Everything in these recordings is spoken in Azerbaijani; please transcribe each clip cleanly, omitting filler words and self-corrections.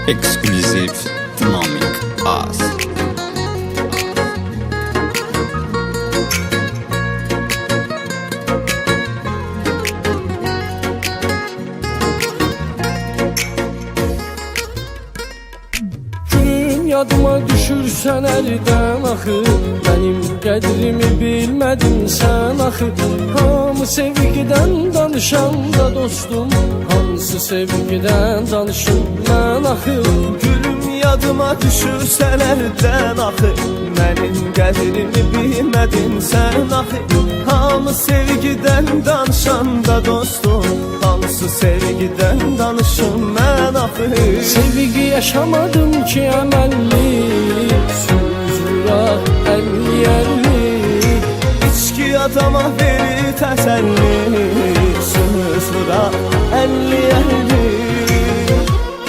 Exclusive Dynamic Us. Yadıma düşürsən əldən axı, mənim qədrimi bilmədin sən axı. Hamı sevgidən danışanda dostum, hansı sevgidən danışım mən axı. Gülüm yadıma düşürsən əldən axı, mənim qədrimi bilmədin sən axı. Hamı sevgidən danışanda dostum, hansı sevgidən danışım mən axı. Sevgi yaşamadım ki əməlli, söz vuraq əlli. İçki adama verir təsəlli, söz vuraq əlli.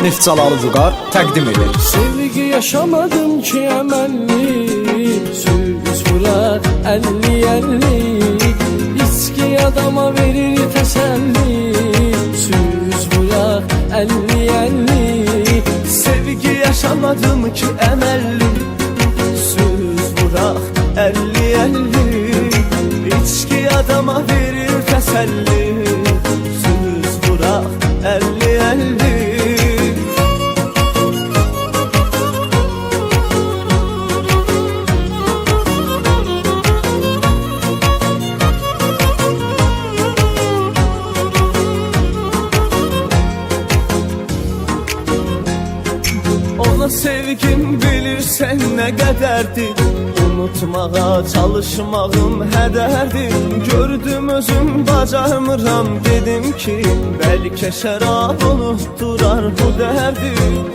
Neftçalı Vüqar təqdim edir. Sevgi yaşamadım ki əməlli, söz vuraq əlli. İçki adama verir təsəlli, söz vuraq əlli. Sevgi yaşamadım ki əməlli, söz vuraq əlli. İçki adama verir təsəlli, söz vuraq əlli. Ona sevgim bilirsən nə qədərdir, unutmağa çalışmağım hədərdir. Gördüm özüm bacarmıram, dedim ki bəlkə şərab unutdurar bu dərdi.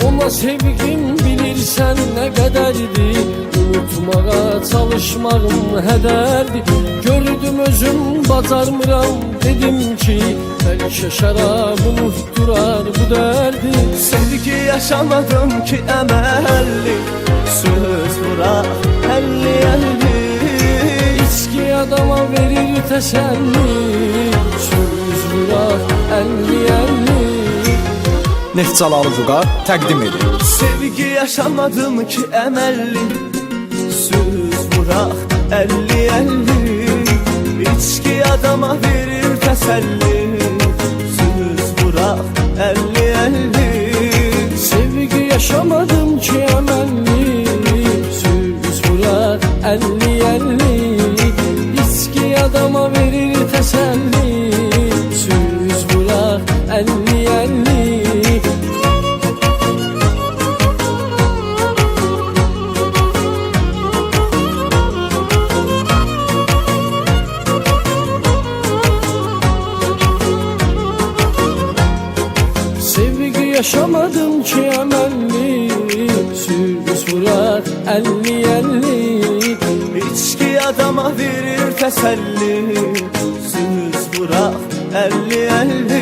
Ona sevgim bilirsən nə qədərdir, unutmağa çalışmağım hədərdir. Gördüm özüm bacarmıram, dedim ki bəlkə şərab unutdurar bu dərdi. Sevgi yaşamadım ki əməlli, söz vuraq əlli. İçki adama verir təsəlli, söz vuraq əlli. Neftçalı Vüqar təqdim edir. Sevgi yaşamadım ki əməlli, söz vuraq əlli. İçki adama verir təsəlli, söz vuraq əlli. Sevgi yaşamadım ki əməlli, söz vuraq əlli. İçki adama verir təsəlli, söz vuraq əlli. Sevgi yaşamadım ki əməlli, söz vuraq əlli. İçki adama verir təsəlli, söz vuraq əlli.